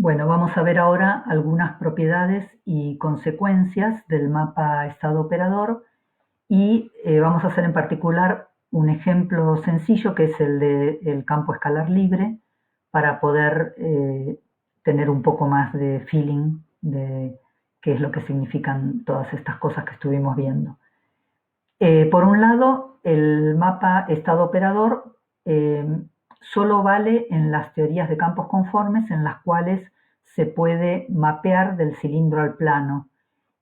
Bueno, vamos a ver ahora algunas propiedades y consecuencias del mapa estado operador y vamos a hacer en particular un ejemplo sencillo que es el del campo escalar libre para poder tener un poco más de feeling de qué es lo que significan todas estas cosas que estuvimos viendo. Por un lado, el mapa estado operador solo vale en las teorías de campos conformes en las cuales se puede mapear del cilindro al plano.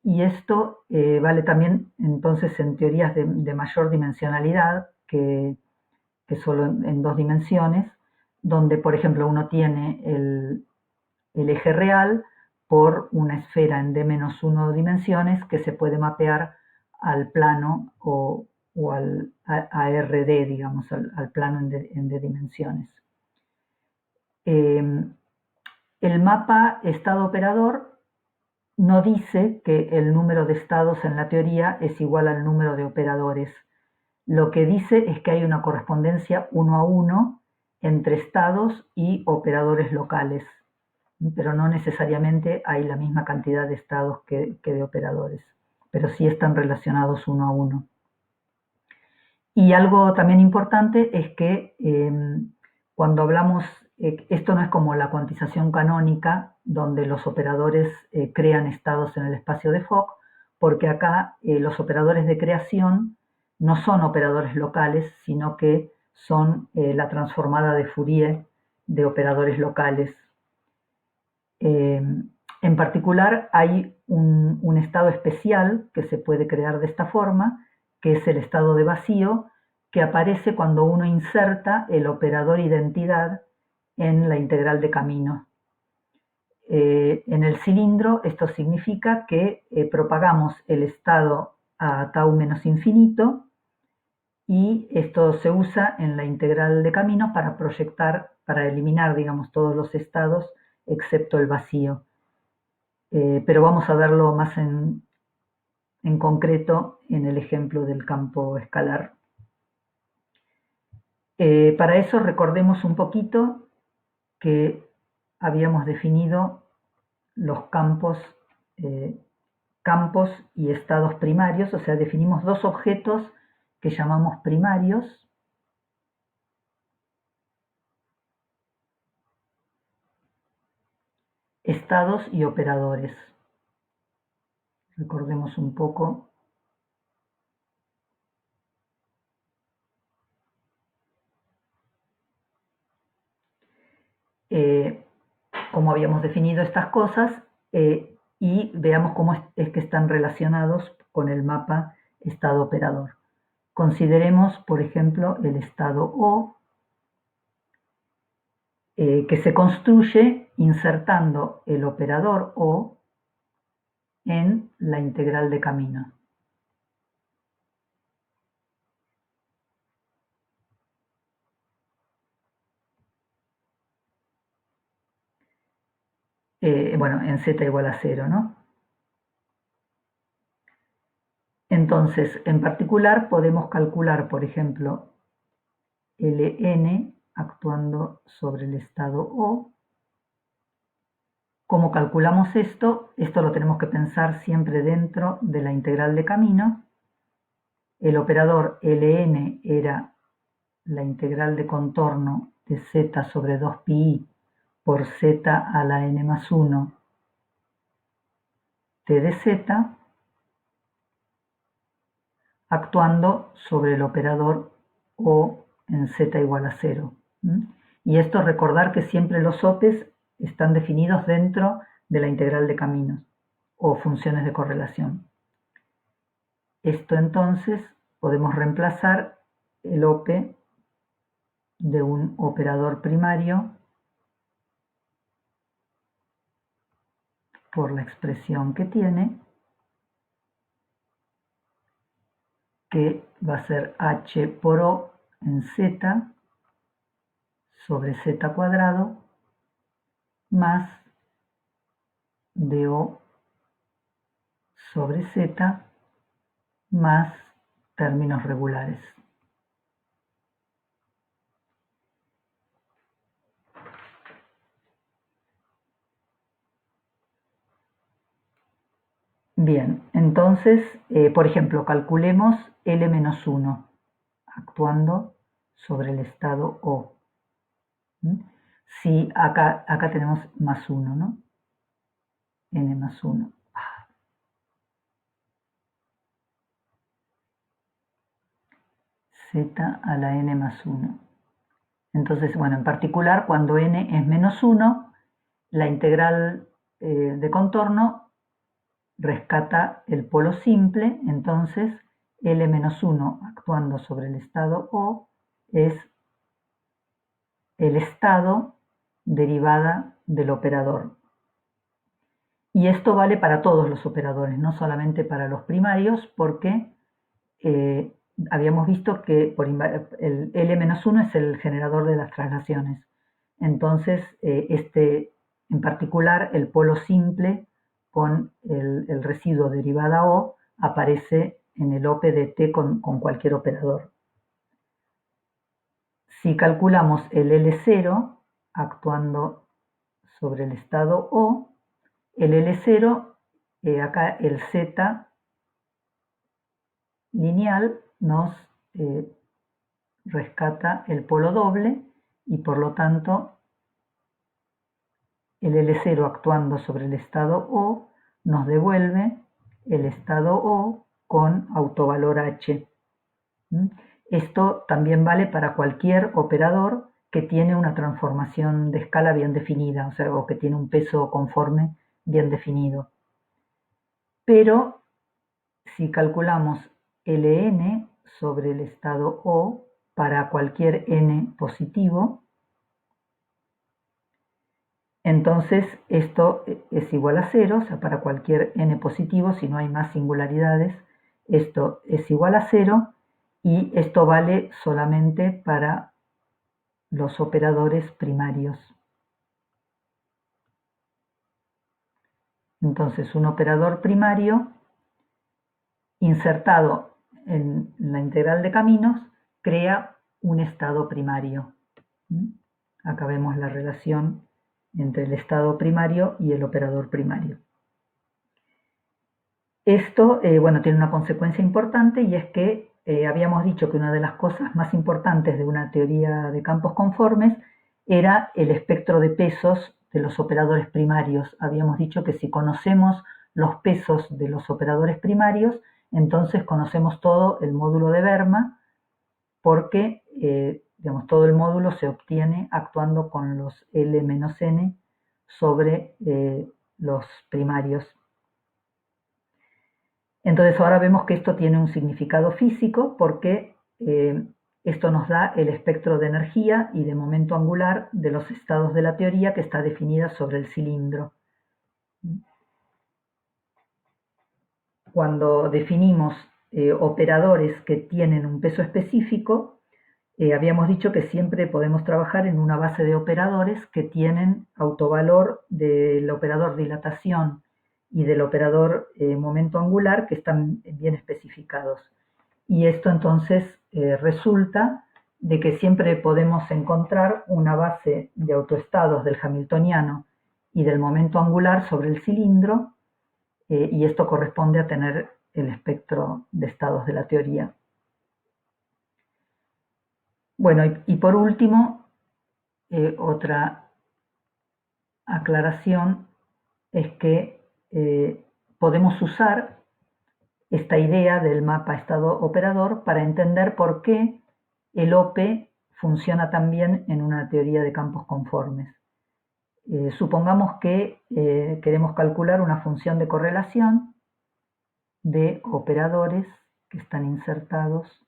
Y esto vale también entonces en teorías de mayor dimensionalidad que solo en dos dimensiones, donde por ejemplo uno tiene el eje real por una esfera en d-1 dimensiones que se puede mapear al plano o a RD, digamos, al plano en D dimensiones. El mapa estado operador no dice que el número de estados en la teoría es igual al número de operadores. Lo que dice es que hay una correspondencia 1 a 1 entre estados y operadores locales, pero no necesariamente hay la misma cantidad de estados que de operadores, pero sí están relacionados 1 a 1. Y algo también importante es que cuando hablamos, esto no es como la cuantización canónica, donde los operadores crean estados en el espacio de Fock, porque acá los operadores de creación no son operadores locales, sino que son la transformada de Fourier de operadores locales. En particular, hay un estado especial que se puede crear de esta forma, que es el estado de vacío, que aparece cuando uno inserta el operador identidad en la integral de camino. En el cilindro esto significa que propagamos el estado a tau menos infinito y esto se usa en la integral de caminos para proyectar, para eliminar, digamos, todos los estados excepto el vacío. Pero vamos a verlo más en concreto en el ejemplo del campo escalar. Para eso recordemos un poquito que habíamos definido los campos y estados primarios, o sea, definimos dos objetos que llamamos primarios. Estados y operadores. Recordemos un poco. Cómo habíamos definido estas cosas y veamos cómo es que están relacionados con el mapa estado operador. Consideremos, por ejemplo, el estado O, que se construye insertando el operador O en la integral de camino. Bueno, en z igual a 0, ¿no? Entonces, en particular, podemos calcular, por ejemplo, Ln actuando sobre el estado O. ¿Cómo calculamos esto? Esto lo tenemos que pensar siempre dentro de la integral de camino. El operador Ln era la integral de contorno de z sobre 2pi por z a la n más 1 t de z, actuando sobre el operador O en z igual a 0. Y esto recordar que siempre los OPEs están definidos dentro de la integral de caminos o funciones de correlación. Esto entonces podemos reemplazar el OPE de un operador primario por la expresión que tiene, que va a ser h por O en z sobre z cuadrado más dO sobre z más términos regulares. Bien, entonces, por ejemplo, calculemos L-1 actuando sobre el estado O. ¿Mm? Si acá tenemos más 1, ¿no? N más 1. Z a la N más 1. Entonces, bueno, en particular, cuando N es menos 1, la integral de contorno rescata el polo simple, entonces L-1 actuando sobre el estado O es el estado derivada del operador. Y esto vale para todos los operadores, no solamente para los primarios, porque habíamos visto que el L-1 es el generador de las traslaciones. Entonces, en particular, el polo simple con el residuo derivada O aparece en el OP de T con cualquier operador. Si calculamos el L0 actuando sobre el estado O, el L0, acá el Z lineal nos rescata el polo doble y por lo tanto el L0 actuando sobre el estado O nos devuelve el estado O con autovalor H. Esto también vale para cualquier operador que tiene una transformación de escala bien definida, o sea, o que tiene un peso conforme bien definido. Pero si calculamos Ln sobre el estado O para cualquier n positivo, entonces esto es igual a 0, o sea, para cualquier n positivo, si no hay más singularidades, esto es igual a 0 y esto vale solamente para los operadores primarios. Entonces, un operador primario insertado en la integral de caminos crea un estado primario. Acá vemos la relación entre el estado primario y el operador primario. Esto, bueno, tiene una consecuencia importante y es que habíamos dicho que una de las cosas más importantes de una teoría de campos conformes era el espectro de pesos de los operadores primarios. Habíamos dicho que si conocemos los pesos de los operadores primarios, entonces conocemos todo el módulo de Verma porque digamos, todo el módulo se obtiene actuando con los L-n sobre los primarios. Entonces ahora vemos que esto tiene un significado físico porque esto nos da el espectro de energía y de momento angular de los estados de la teoría que está definida sobre el cilindro. Cuando definimos operadores que tienen un peso específico, habíamos dicho que siempre podemos trabajar en una base de operadores que tienen autovalor del operador dilatación y del operador momento angular que están bien especificados. Y esto entonces resulta de que siempre podemos encontrar una base de autoestados del hamiltoniano y del momento angular sobre el cilindro y esto corresponde a tener el espectro de estados de la teoría. Bueno, y por último, otra aclaración es que podemos usar esta idea del mapa estado-operador para entender por qué el OP funciona también en una teoría de campos conformes. Supongamos que queremos calcular una función de correlación de operadores que están insertados,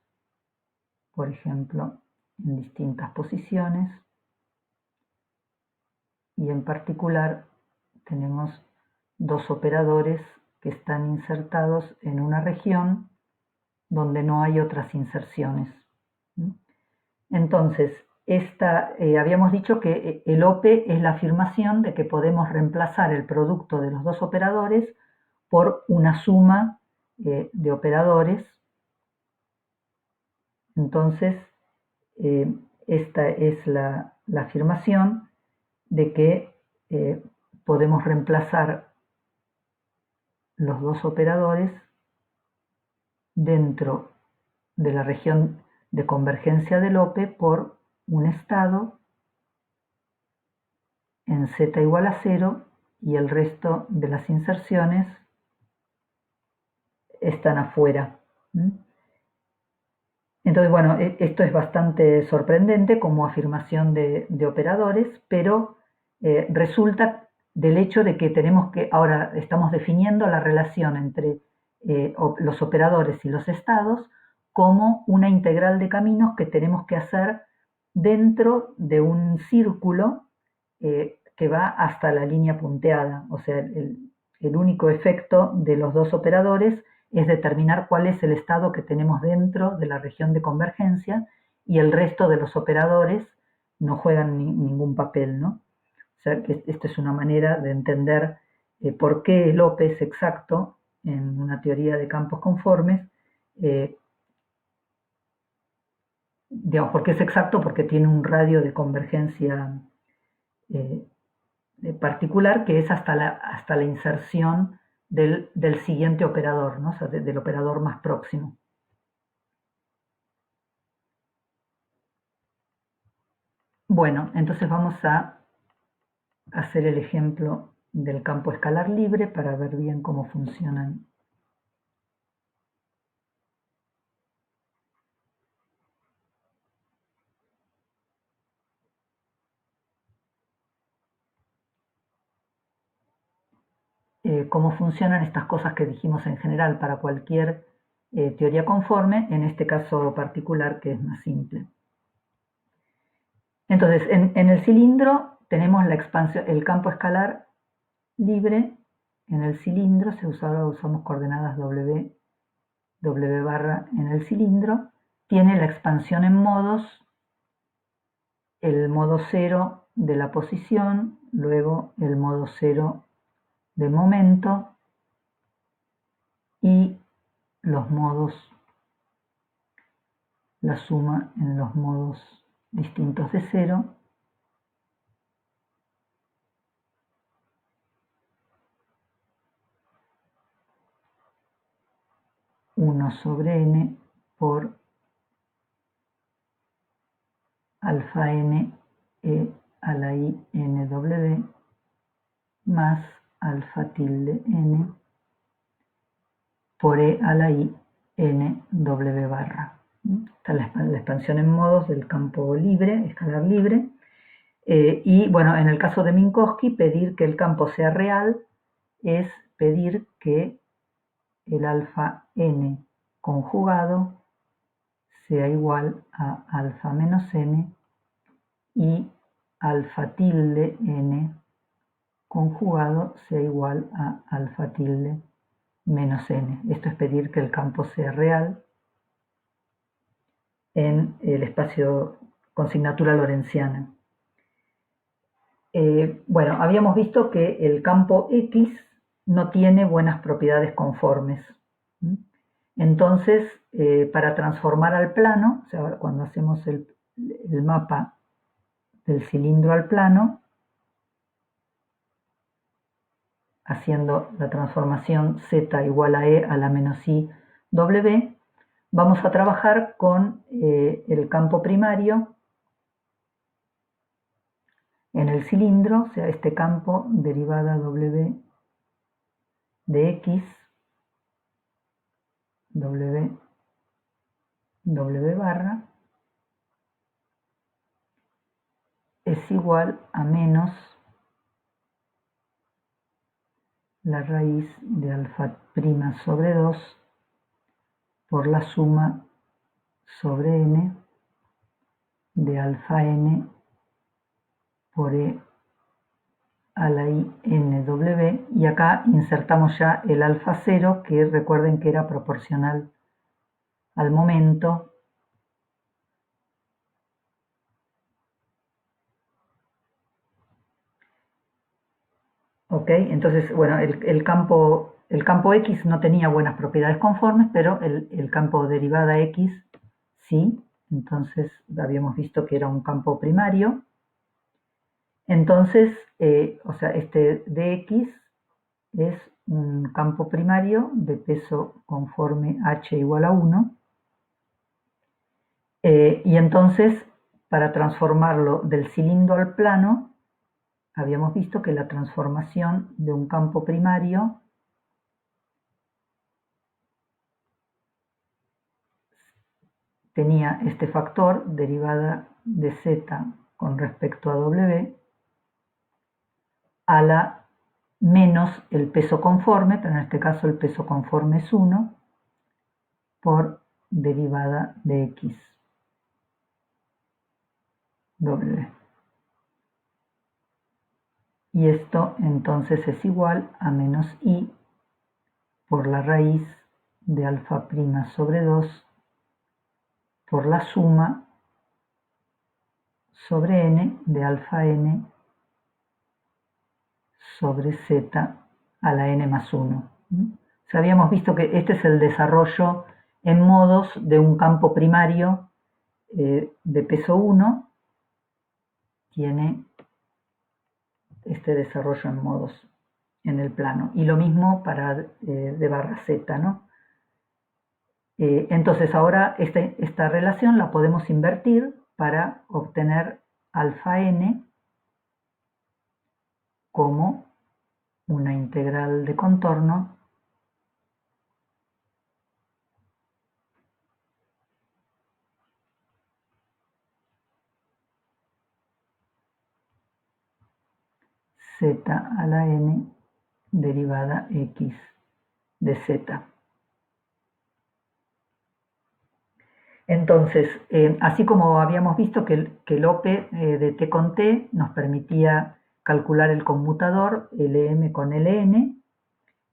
por ejemplo, en distintas posiciones y en particular tenemos dos operadores que están insertados en una región donde no hay otras inserciones. Entonces, habíamos dicho que el OP es la afirmación de que podemos reemplazar el producto de los dos operadores por una suma de operadores. Entonces, esta es la afirmación de que podemos reemplazar los dos operadores dentro de la región de convergencia de Lope por un estado en z igual a 0 y el resto de las inserciones están afuera. Entonces, bueno, esto es bastante sorprendente como afirmación de operadores, pero resulta del hecho de que tenemos que, ahora estamos definiendo la relación entre los operadores y los estados como una integral de caminos que tenemos que hacer dentro de un círculo que va hasta la línea punteada. O sea, el único efecto de los dos operadores es determinar cuál es el estado que tenemos dentro de la región de convergencia y el resto de los operadores no juegan ningún papel, ¿no? O sea, que esto es una manera de entender por qué Lope es exacto en una teoría de campos conformes. Digamos, ¿por qué es exacto? Porque tiene un radio de convergencia particular que es hasta la inserción del siguiente operador, ¿no? O sea, del operador más próximo. Bueno, entonces vamos a hacer el ejemplo del campo escalar libre para ver bien cómo funcionan. Cómo funcionan estas cosas que dijimos en general para cualquier teoría conforme, en este caso particular que es más simple. Entonces, en el cilindro tenemos la expansión, el campo escalar libre en el cilindro, usamos coordenadas W barra en el cilindro, tiene la expansión en modos, el modo 0 de la posición, luego el modo 0 de momento y los modos, la suma en los modos distintos de 0. Uno sobre n por alfa n e a la i n w más alfa tilde n por e a la i n w barra. Está la expansión en modos del campo libre, escalar libre. Y bueno, en el caso de Minkowski, pedir que el campo sea real es pedir que el alfa n conjugado sea igual a alfa menos n y alfa tilde n conjugado sea igual a alfa tilde menos n. Esto es pedir que el campo sea real en el espacio con signatura lorentziana. Bueno, habíamos visto que el campo X no tiene buenas propiedades conformes. Entonces, para transformar al plano, o sea, cuando hacemos el mapa del cilindro al plano, haciendo la transformación z igual a e a la menos i w, vamos a trabajar con el campo primario en el cilindro, o sea, este campo derivada w de x, w barra, es igual a menos la raíz de alfa prima sobre 2 por la suma sobre n de alfa n por e a la i n w, y acá insertamos ya el alfa 0, que recuerden que era proporcional al momento. Ok, entonces, bueno, el campo X no tenía buenas propiedades conformes, pero el campo derivada X sí. Entonces habíamos visto que era un campo primario. Entonces, o sea, este dx es un campo primario de peso conforme h igual a 1. Y entonces, para transformarlo del cilindro al plano, habíamos visto que la transformación de un campo primario tenía este factor, derivada de z con respecto a w, a la menos el peso conforme, pero en este caso el peso conforme es 1, por derivada de x, w. Y esto entonces es igual a menos i por la raíz de alfa prima sobre 2 por la suma sobre n de alfa n sobre z a la n más 1. O sea, habíamos visto que este es el desarrollo en modos de un campo primario de peso 1, tiene este desarrollo en modos en el plano. Y lo mismo para de barra z, ¿no? Entonces ahora esta relación la podemos invertir para obtener alfa n como una integral de contorno z a la n derivada x de z. Entonces, así como habíamos visto que el OPE de t con t nos permitía calcular el conmutador Lm con Ln,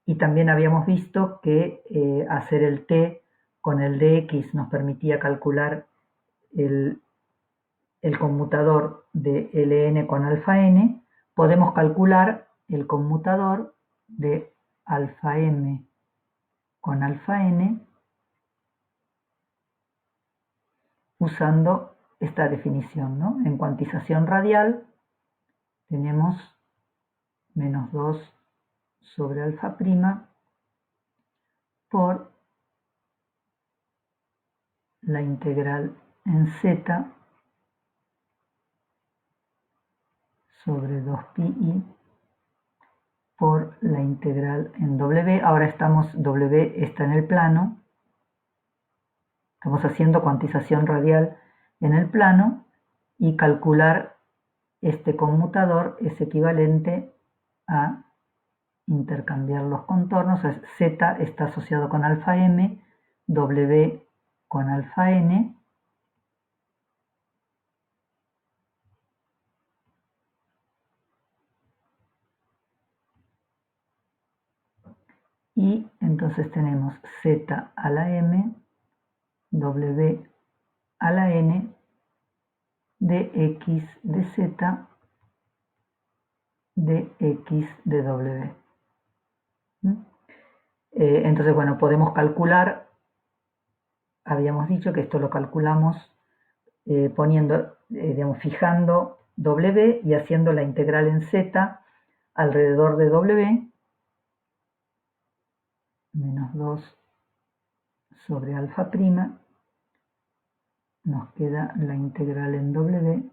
y también habíamos visto que hacer el t con el dx nos permitía calcular el conmutador de Ln con alfa n, podemos calcular el conmutador de alfa m con alfa n usando esta definición, ¿no? En cuantización radial tenemos menos 2 sobre alfa prima por la integral en z sobre 2pi por la integral en w. Ahora w está en el plano, estamos haciendo cuantización radial en el plano, y calcular este conmutador es equivalente a intercambiar los contornos. Z está asociado con alfa m, w con alfa n, y entonces tenemos z a la m, w a la n de x de z de x de w. Entonces, bueno, podemos calcular, habíamos dicho que esto lo calculamos poniendo, digamos, fijando w y haciendo la integral en z alrededor de w, menos 2 sobre alfa prima, nos queda la integral en w.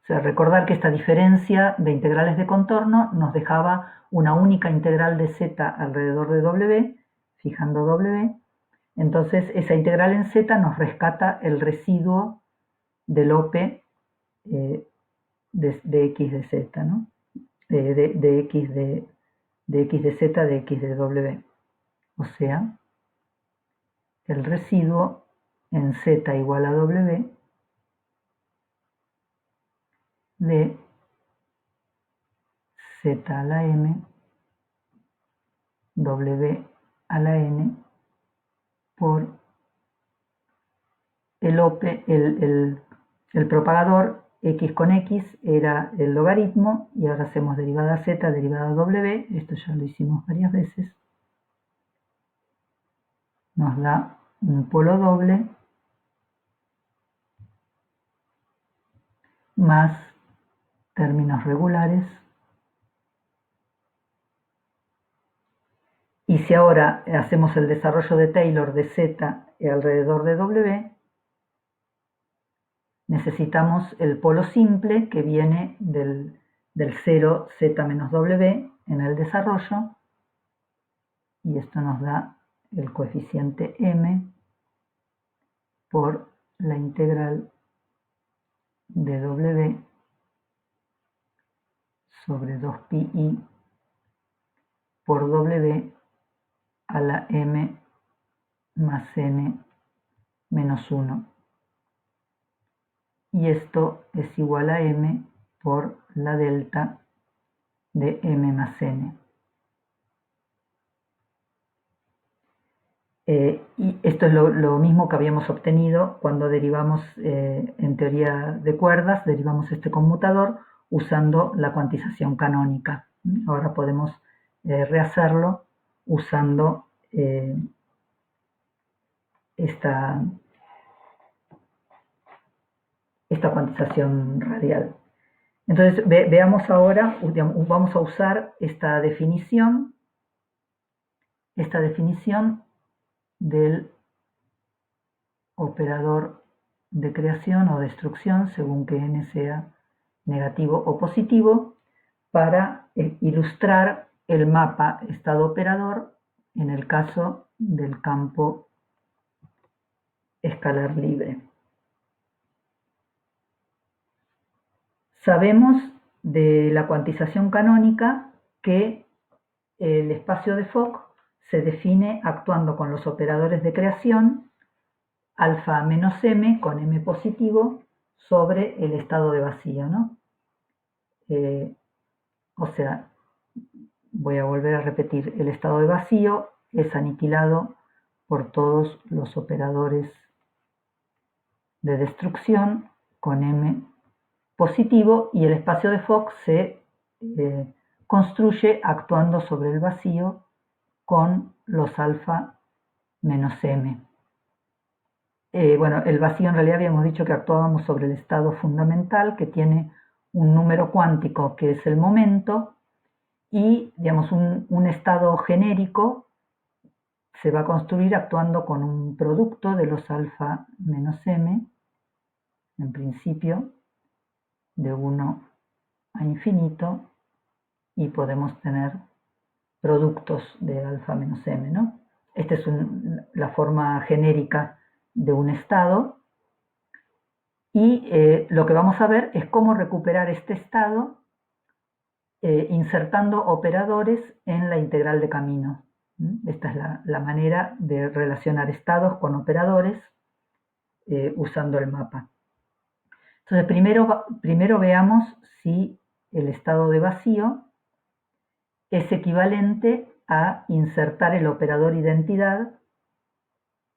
O sea, recordar que esta diferencia de integrales de contorno nos dejaba una única integral de z alrededor de w, fijando w. Entonces esa integral en z nos rescata el residuo del OPE de x de z, ¿no? de x de z de x de w. O sea, el residuo en z igual a w de z a la m, w a la n, por el OPE, el propagador x con x era el logaritmo, y ahora hacemos derivada z, derivada w, esto ya lo hicimos varias veces, nos da un polo doble más términos regulares Y si ahora hacemos el desarrollo de Taylor de Z alrededor de W, necesitamos el polo simple que viene del 0 Z menos W en el desarrollo, y esto nos da el coeficiente M por la integral de W sobre 2pi por W a la M más N menos 1. Y esto es igual a M por la delta de M más N. Y esto es lo mismo que habíamos obtenido cuando derivamos en teoría de cuerdas, derivamos este conmutador usando la cuantización canónica. Ahora podemos rehacerlo usando esta cuantización radial. Entonces veamos ahora, vamos a usar esta definición del operador de creación o destrucción, según que n sea negativo o positivo, para ilustrar el mapa estado operador en el caso del campo escalar libre. Sabemos de la cuantización canónica que el espacio de Fock se define actuando con los operadores de creación alfa menos m con m positivo sobre el estado de vacío, ¿no? O sea, voy a volver a repetir, el estado de vacío es aniquilado por todos los operadores de destrucción con m positivo, y el espacio de Fock se construye actuando sobre el vacío con los alfa menos m. Bueno, el vacío en realidad habíamos dicho que actuábamos sobre el estado fundamental, que tiene un número cuántico que es el momento, y digamos un estado genérico se va a construir actuando con un producto de los alfa menos m, en principio, de 1 a infinito, y podemos tener productos de alfa menos m, ¿no? Esta es la forma genérica de un estado, y lo que vamos a ver es cómo recuperar este estado insertando operadores en la integral de camino. Esta es la manera de relacionar estados con operadores usando el mapa. Entonces, primero veamos si el estado de vacío es equivalente a insertar el operador identidad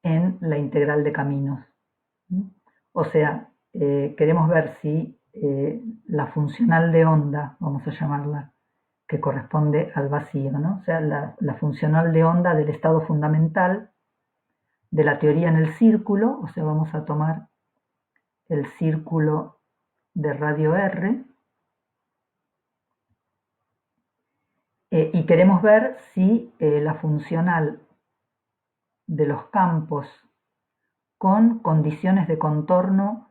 en la integral de caminos. O sea, queremos ver si la funcional de onda, vamos a llamarla, que corresponde al vacío, ¿no? O sea, la funcional de onda del estado fundamental de la teoría en el círculo, o sea, vamos a tomar el círculo de radio R, y queremos ver si la funcional de los campos con condiciones de contorno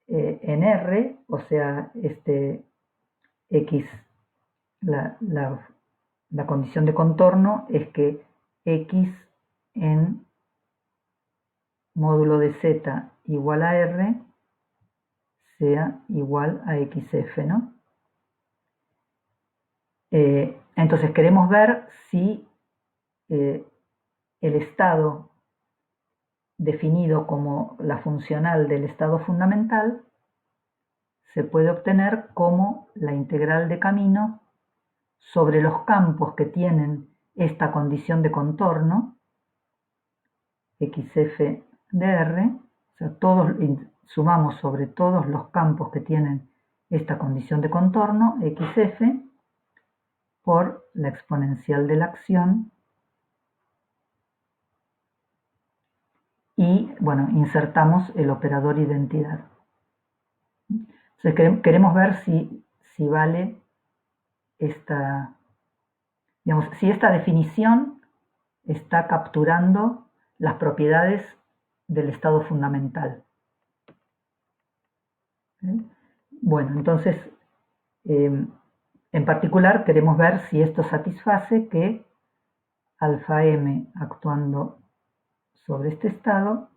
en R, o sea, X, la condición de contorno es que X en módulo de Z igual a R sea igual a XF, ¿no? Entonces queremos ver si el estado definido como la funcional del estado fundamental se puede obtener como la integral de camino sobre los campos que tienen esta condición de contorno, XF de R, o sea, sumamos sobre todos los campos que tienen esta condición de contorno, XF, por la exponencial de la acción, y, bueno, insertamos el operador identidad. Entonces queremos ver si vale esta, digamos, si esta definición está capturando las propiedades del estado fundamental. Bueno, entonces, en particular queremos ver si esto satisface que alfa m actuando sobre este estado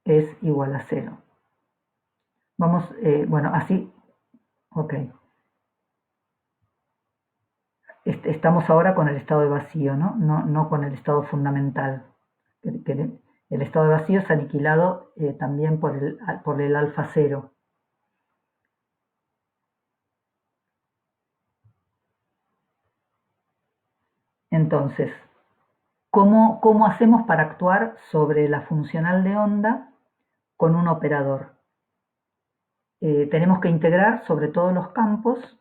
es igual a 0. Vamos, bueno, así, ok. Estamos ahora con el estado de vacío, ¿no? No con el estado fundamental. El estado de vacío es aniquilado también por el alfa 0. Entonces, ¿cómo hacemos para actuar sobre la funcional de onda con un operador? Tenemos que integrar sobre todos los campos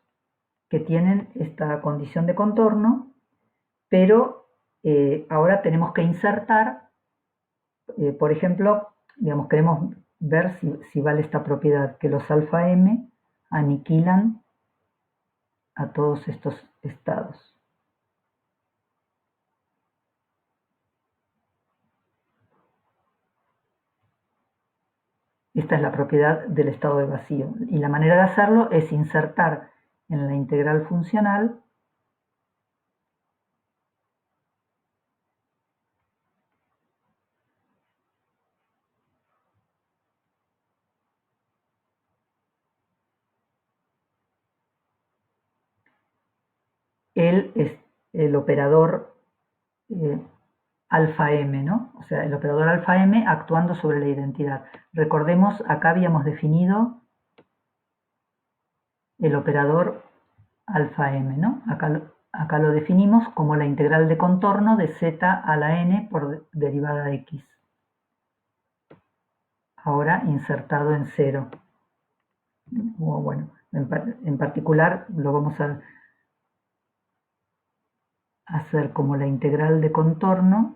que tienen esta condición de contorno, pero ahora tenemos que insertar, por ejemplo, digamos, queremos ver si vale esta propiedad, que los alfa m aniquilan a todos estos estados. Esta es la propiedad del estado de vacío. Y la manera de hacerlo es insertar en la integral funcional el operador alfa m, ¿no? O sea, el operador alfa m actuando sobre la identidad. Recordemos, acá habíamos definido el operador alfa m, ¿no? Acá lo definimos como la integral de contorno de z a la n por derivada de x. Ahora insertado en 0. Bueno, en particular lo vamos a hacer como la integral de contorno,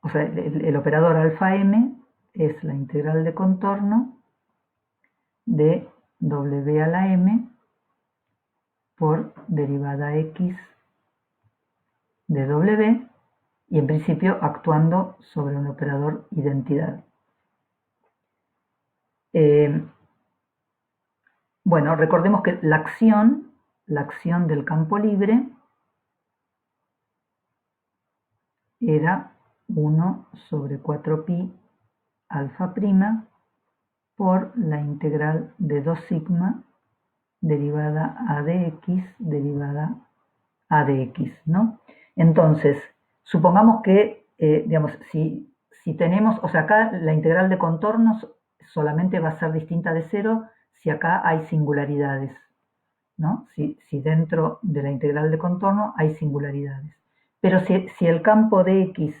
o sea, el operador alfa m es la integral de contorno de w a la m por derivada x de w, y en principio actuando sobre un operador identidad. Bueno, recordemos que la acción del campo libre era 1 sobre 4pi alfa prima por la integral de 2 sigma derivada a de x derivada a de x, ¿no? Entonces, supongamos que, digamos, si tenemos, o sea, acá la integral de contornos solamente va a ser distinta de 0 si acá hay singularidades, ¿no? Si dentro de la integral de contorno hay singularidades. Pero si el campo de x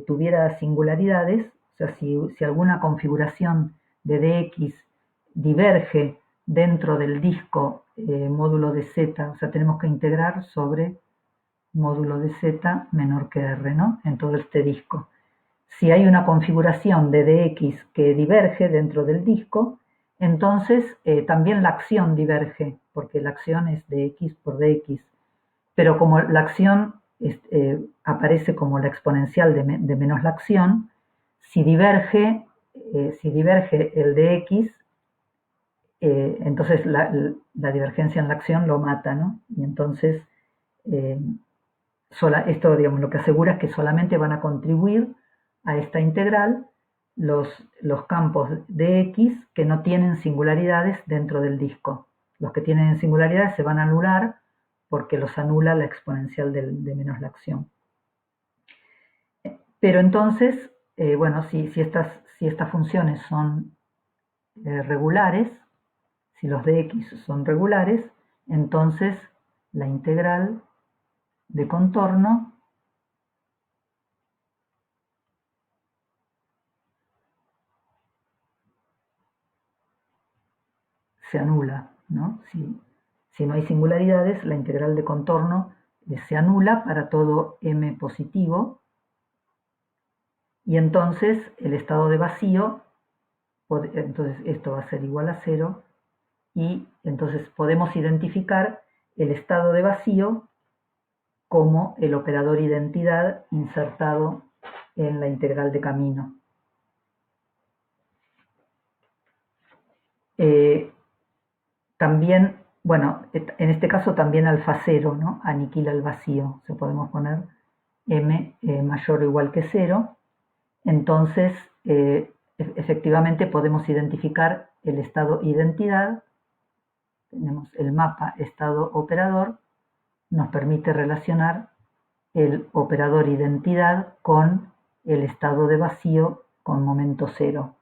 tuviera singularidades, o sea, si alguna configuración de dx diverge dentro del disco módulo de z, o sea, tenemos que integrar sobre módulo de z menor que r, ¿no? En todo este disco. Si hay una configuración de dx que diverge dentro del disco, entonces también la acción diverge, porque la acción es dx por dx. Pero como la acción aparece como la exponencial de menos la acción, si diverge el dx, entonces la divergencia en la acción lo mata, ¿no? Y entonces esto, digamos, lo que asegura es que solamente van a contribuir a esta integral los campos de x que no tienen singularidades dentro del disco. Los que tienen singularidades se van a anular porque los anula la exponencial de menos la acción. Pero entonces, bueno, si estas funciones son regulares, si los de x son regulares, entonces la integral de contorno se anula, ¿no? Si no hay singularidades, la integral de contorno se anula para todo m positivo, y entonces el estado de vacío, entonces esto va a ser igual a 0, y entonces podemos identificar el estado de vacío como el operador identidad insertado en la integral de camino. También, bueno, en este caso también alfa 0, ¿no? Aniquila el vacío. O sea, podemos poner m mayor o igual que 0. Entonces, efectivamente podemos identificar el estado identidad. Tenemos el mapa estado operador. Nos permite relacionar el operador identidad con el estado de vacío con momento 0.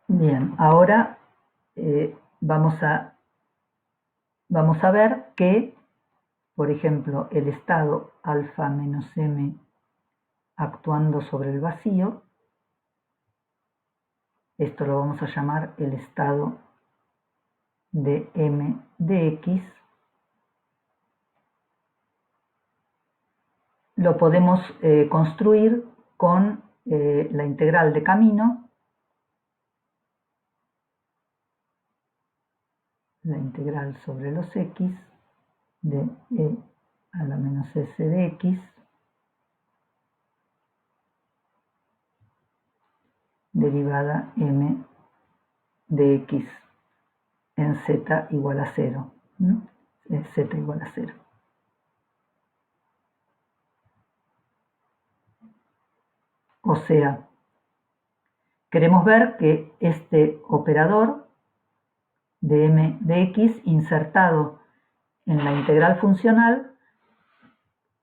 Bien, ahora vamos a ver que, por ejemplo, el estado alfa menos m actuando sobre el vacío, esto lo vamos a llamar el estado de m de x, lo podemos construir con la integral de camino, la integral sobre los x de e a la menos s de x derivada m de x en z igual a 0. Z igual a 0. O sea, queremos ver que este operador de m de x insertado en la integral funcional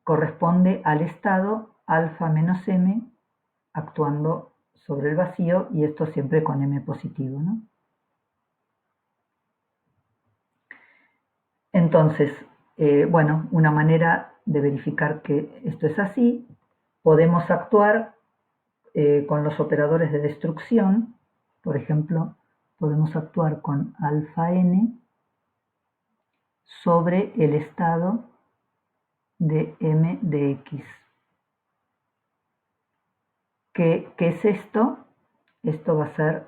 corresponde al estado alfa menos m actuando sobre el vacío, y esto siempre con m positivo, ¿no? Entonces, bueno, una manera de verificar que esto es así, podemos actuar con los operadores de destrucción. Por ejemplo, podemos actuar con alfa n sobre el estado de m de x. ¿Qué es esto? Esto va a ser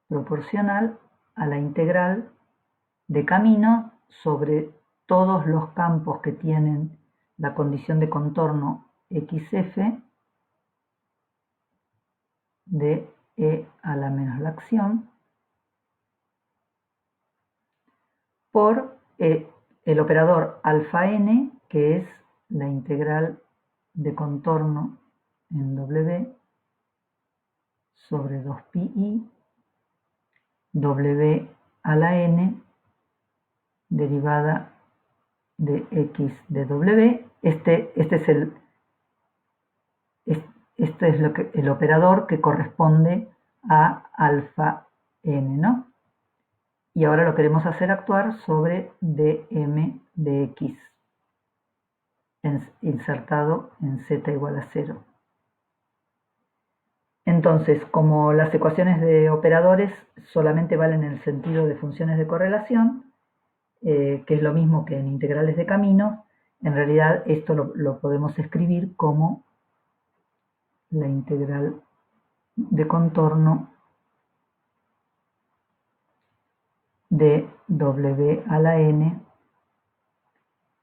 proporcional a la integral de camino sobre todos los campos que tienen la condición de contorno xf de e a la menos la acción por el operador alfa n, que es la integral de contorno en w sobre 2pi w a la n derivada de x de w. Este es el operador que corresponde a alfa n, ¿no? Y ahora lo queremos hacer actuar sobre dm de x, insertado en z igual a 0. Entonces, como las ecuaciones de operadores solamente valen en el sentido de funciones de correlación, que es lo mismo que en integrales de camino, en realidad esto lo podemos escribir como la integral de contorno de w a la n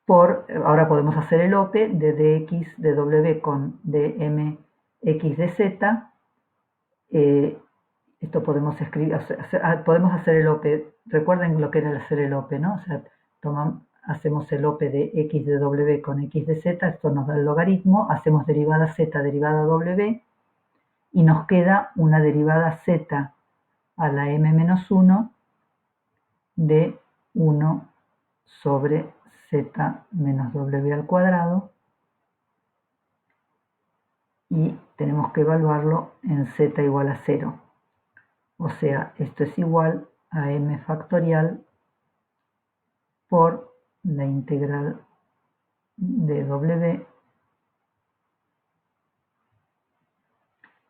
por, ahora podemos hacer el OPE de dx de w con dmx de z. Esto podemos escribir, podemos hacer el OPE, recuerden lo que era hacer el OPE, ¿no? O sea, hacemos el OPE de x de w con x de z, esto nos da el logaritmo, hacemos derivada z, derivada w, y nos queda una derivada z a la m-1 de 1 sobre z menos w al cuadrado, y tenemos que evaluarlo en z igual a 0. O sea, esto es igual a m factorial por la integral de w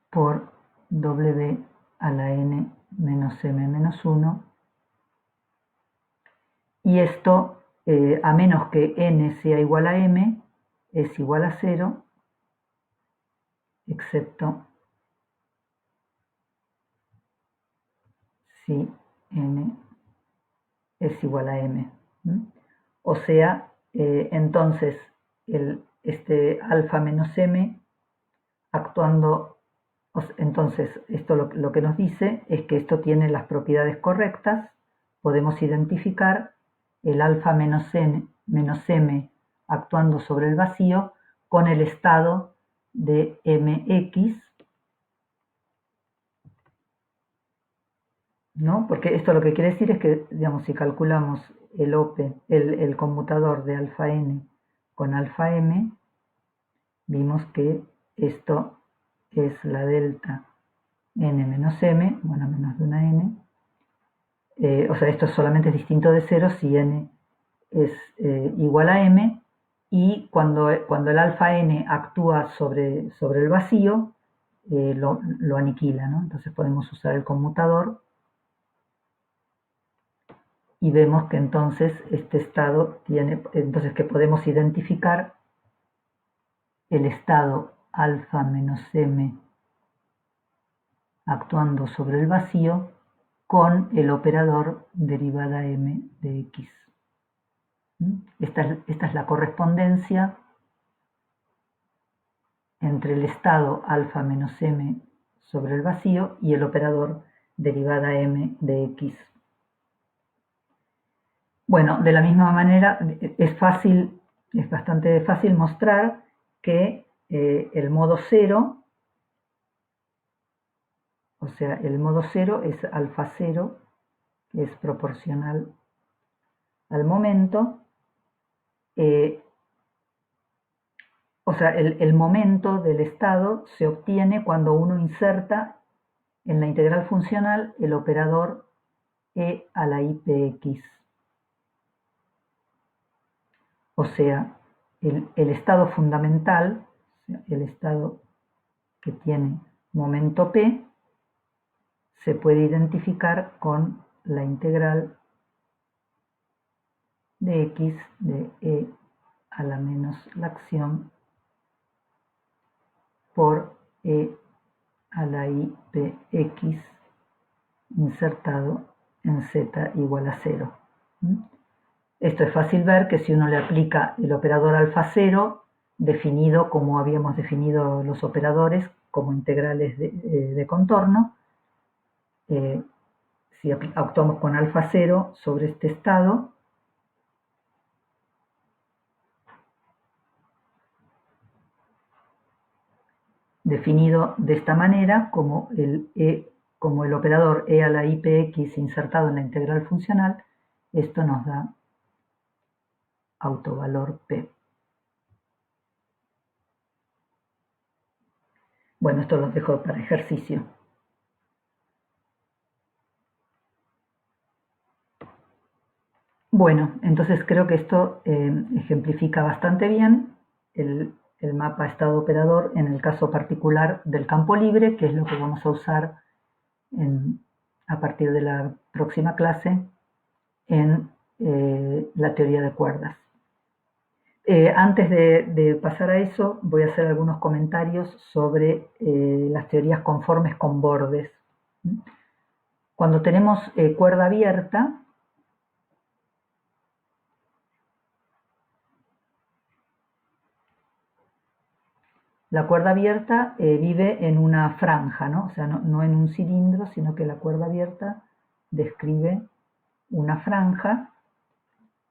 por w a la n menos m menos 1. Y esto, a menos que n sea igual a m, es igual a 0, excepto si n es igual a m. O sea, entonces este alfa menos m actuando, entonces esto lo que nos dice es que esto tiene las propiedades correctas, podemos identificar el alfa menos m actuando sobre el vacío con el estado de mx, ¿no? Porque esto lo que quiere decir es que, digamos, si calculamos el conmutador de alfa n con alfa m, vimos que esto es la delta n menos m, bueno, menos de una n, o sea, esto solamente es distinto de 0 si n es igual a m, y cuando el alfa n actúa sobre el vacío, lo aniquila, ¿no? Entonces podemos usar el conmutador y vemos que entonces este estado tiene, entonces que podemos identificar el estado alfa menos m actuando sobre el vacío con el operador derivada m de x. Esta es la correspondencia entre el estado alfa menos m sobre el vacío y el operador derivada m de x. Bueno, de la misma manera es bastante fácil mostrar que el modo cero, o sea, el modo cero es alfa cero, que es proporcional al momento, o sea, el momento del estado se obtiene cuando uno inserta en la integral funcional el operador e a la ipx. O sea, el estado fundamental, el estado que tiene momento p, se puede identificar con la integral de x de e a la menos la acción por e a la ipx insertado en z igual a 0. Esto es fácil ver que si uno le aplica el operador alfa 0, definido como habíamos definido los operadores como integrales de contorno, si actuamos con alfa 0 sobre este estado, definido de esta manera como el operador e a la ipx insertado en la integral funcional, esto nos da autovalor p. Bueno, esto los dejo para ejercicio. Bueno, entonces creo que esto ejemplifica bastante bien el mapa estado operador en el caso particular del campo libre, que es lo que vamos a usar a partir de la próxima clase en la teoría de cuerdas. Antes de pasar a eso, voy a hacer algunos comentarios sobre las teorías conformes con bordes. Cuando tenemos cuerda abierta, la cuerda abierta vive en una franja, ¿no? O sea, no en un cilindro, sino que la cuerda abierta describe una franja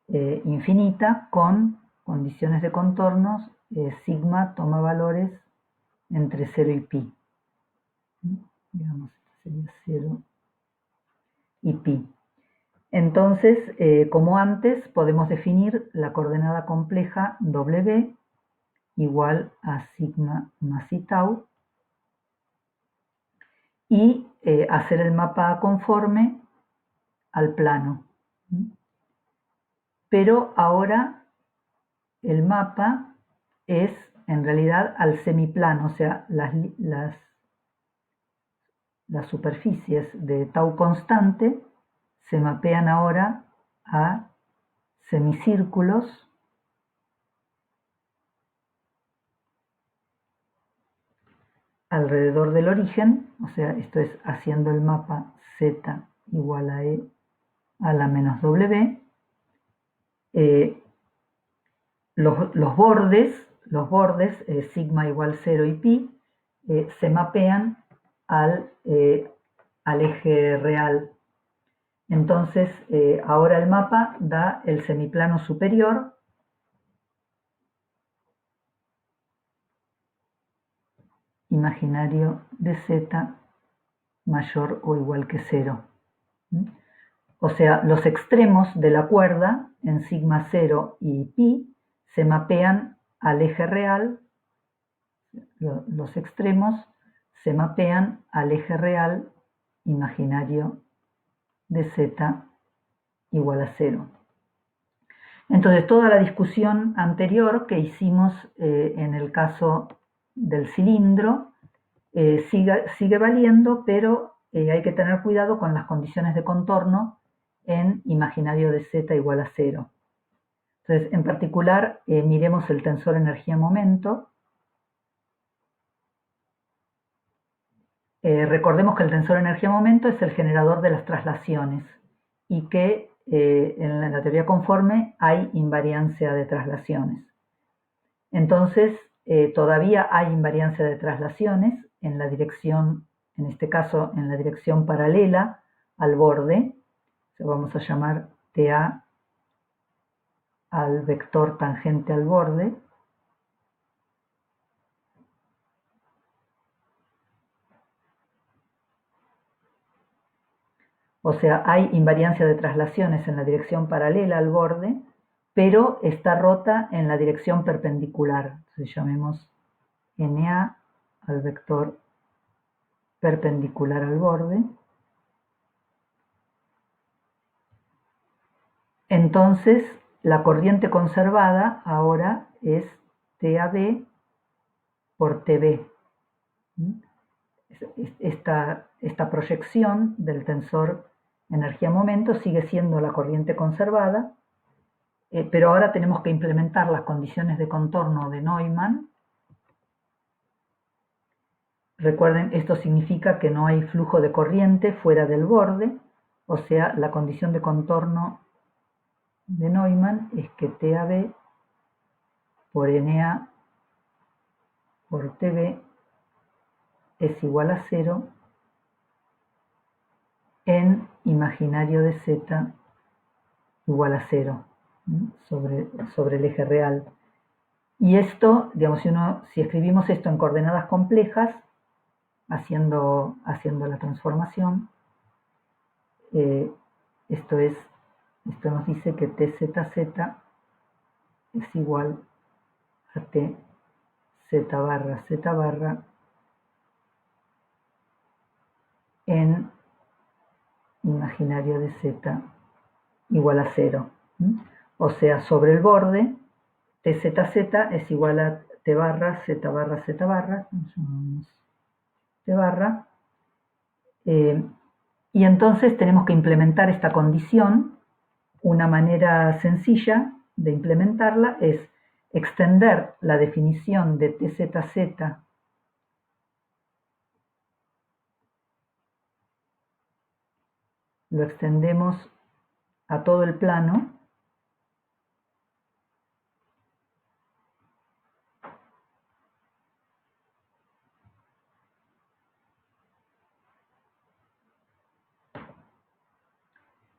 infinita con condiciones de contornos, sigma toma valores entre 0 y pi. Digamos, sería 0 y pi. Entonces, como antes, podemos definir la coordenada compleja W igual a sigma más i tau y hacer el mapa conforme al plano. Pero ahora el mapa es en realidad al semiplano, o sea, las superficies de tau constante se mapean ahora a semicírculos alrededor del origen, o sea, esto es haciendo el mapa z igual a E a la menos W. Los bordes sigma igual 0 y pi, se mapean al eje real. Entonces, ahora el mapa da el semiplano superior, imaginario de z mayor o igual que 0. O sea, los extremos de la cuerda en sigma 0 y pi se mapean al eje real, los extremos se mapean al eje real imaginario de z igual a 0. Entonces, toda la discusión anterior que hicimos en el caso del cilindro sigue valiendo, pero hay que tener cuidado con las condiciones de contorno en imaginario de z igual a 0. Entonces, en particular, miremos el tensor energía-momento. Recordemos que el tensor energía-momento es el generador de las traslaciones y que en la teoría conforme hay invariancia de traslaciones. Entonces, todavía hay invariancia de traslaciones en la dirección, en este caso, en la dirección paralela al borde. Vamos a llamar TA al vector tangente al borde. O sea, hay invariancia de traslaciones en la dirección paralela al borde, pero está rota en la dirección perpendicular. Entonces llamemos NA al vector perpendicular al borde. Entonces, la corriente conservada ahora es TAB por TB. Esta proyección del tensor energía-momento sigue siendo la corriente conservada, pero ahora tenemos que implementar las condiciones de contorno de Neumann. Recuerden, esto significa que no hay flujo de corriente fuera del borde, o sea, la condición de contorno de Neumann es que TAB por NA por TB es igual a 0 en imaginario de z igual a 0 sobre el eje real. Y esto, digamos, si escribimos esto en coordenadas complejas, haciendo la transformación, esto nos dice que TZZ es igual a T Z barra en imaginario de z igual a 0. O sea, sobre el borde, TZZ es igual a T barra, Z barra, Z barra, T barra, y entonces tenemos que implementar esta condición. Una manera sencilla de implementarla es extender la definición de TZZ lo extendemos a todo el plano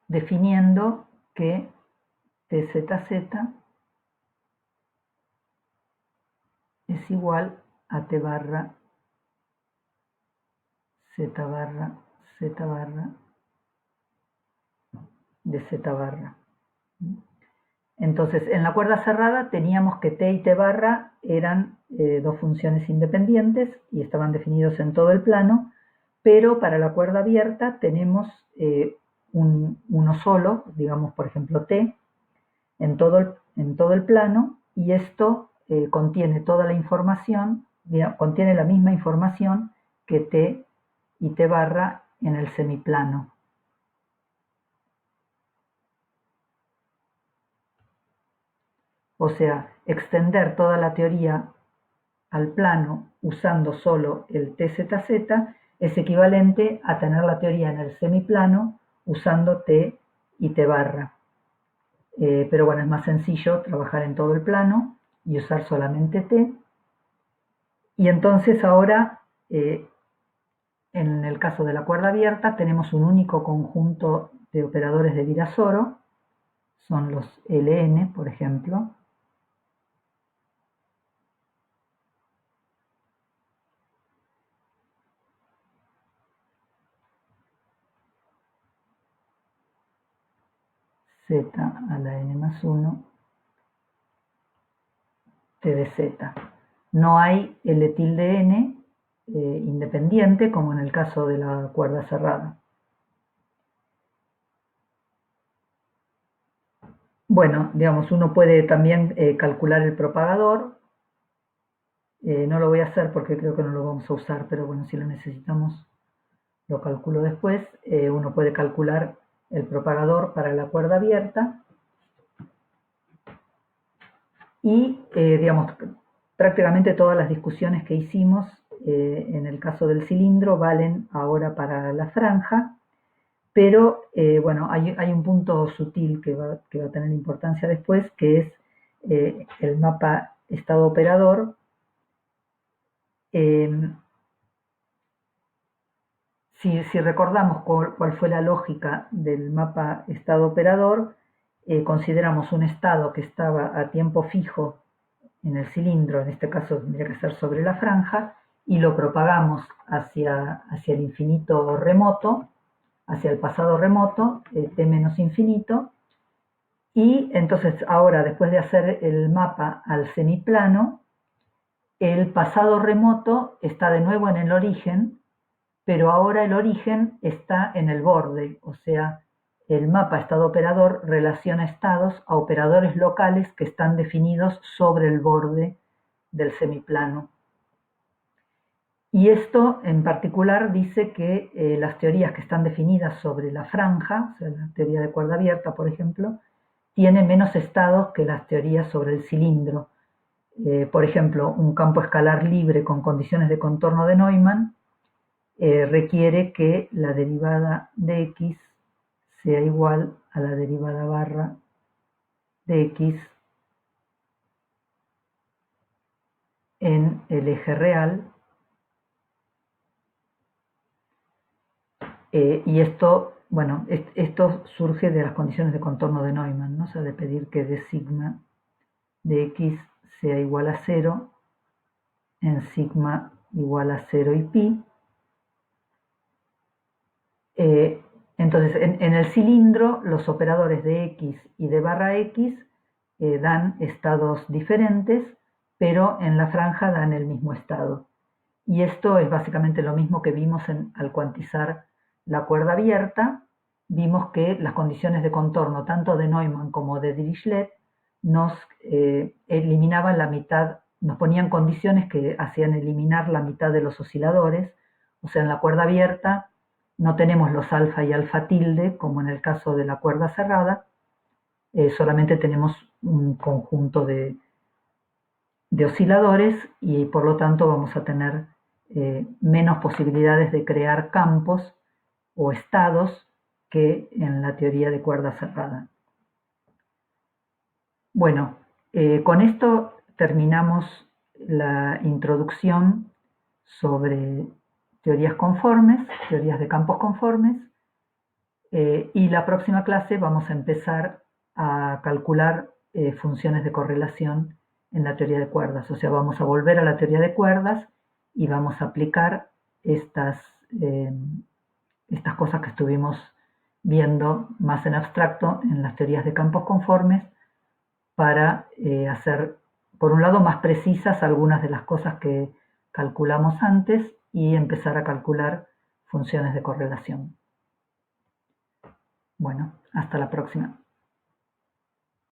definiendo que TZZ es igual a T barra, Z barra, Z barra de Z barra. Entonces, en la cuerda cerrada teníamos que T y T barra eran dos funciones independientes y estaban definidos en todo el plano, pero para la cuerda abierta tenemos uno solo, digamos por ejemplo T, en todo el plano, y esto contiene toda la información, contiene la misma información que T y T barra en el semiplano. O sea, extender toda la teoría al plano usando solo el TZZ es equivalente a tener la teoría en el semiplano usando T y T barra. Pero bueno, es más sencillo trabajar en todo el plano y usar solamente T. Y entonces ahora, en el caso de la cuerda abierta, tenemos un único conjunto de operadores de Virasoro, son los Ln, por ejemplo. Z a la n más 1, T de Z. No hay L tilde n independiente, como en el caso de la cuerda cerrada. Bueno, digamos, uno puede también calcular el propagador. No lo voy a hacer porque creo que no lo vamos a usar, pero bueno, si lo necesitamos, lo calculo después. Uno puede calcular el propagador para la cuerda abierta. Y, digamos, prácticamente todas las discusiones que hicimos en el caso del cilindro valen ahora para la franja. Pero, bueno, hay un punto sutil que va a tener importancia después, que es el mapa estado operador. Si recordamos cuál fue la lógica del mapa estado operador, consideramos un estado que estaba a tiempo fijo en el cilindro, en este caso tendría que ser sobre la franja, y lo propagamos hacia el infinito remoto, hacia el pasado remoto, t menos infinito, y entonces ahora, después de hacer el mapa al semiplano, el pasado remoto está de nuevo en el origen, pero ahora el origen está en el borde, o sea, el mapa estado operador relaciona estados a operadores locales que están definidos sobre el borde del semiplano. Y esto en particular dice que las teorías que están definidas sobre la franja, o sea, la teoría de cuerda abierta, por ejemplo, tiene menos estados que las teorías sobre el cilindro. Por ejemplo, un campo escalar libre con condiciones de contorno de Neumann requiere que la derivada de x sea igual a la derivada barra de x en el eje real. Y esto, bueno, esto surge de las condiciones de contorno de Neumann, ¿no? O sea, de pedir que d sigma de x sea igual a 0 en sigma igual a 0 y pi. Entonces, en el cilindro, los operadores de x y de barra x dan estados diferentes, pero en la franja dan el mismo estado. Y esto es básicamente lo mismo que vimos al cuantizar la cuerda abierta. Vimos que las condiciones de contorno, tanto de Neumann como de Dirichlet, nos eliminaban la mitad, nos ponían condiciones que hacían eliminar la mitad de los osciladores. O sea, en la cuerda abierta no tenemos los alfa y alfa tilde, como en el caso de la cuerda cerrada, solamente tenemos un conjunto de osciladores y por lo tanto vamos a tener menos posibilidades de crear campos o estados que en la teoría de cuerda cerrada. Bueno, con esto terminamos la introducción sobre teorías conformes, teorías de campos conformes, y la próxima clase vamos a empezar a calcular funciones de correlación en la teoría de cuerdas. O sea, vamos a volver a la teoría de cuerdas y vamos a aplicar estas cosas que estuvimos viendo más en abstracto en las teorías de campos conformes para hacer, por un lado, más precisas algunas de las cosas que calculamos antes y empezar a calcular funciones de correlación. Bueno, hasta la próxima.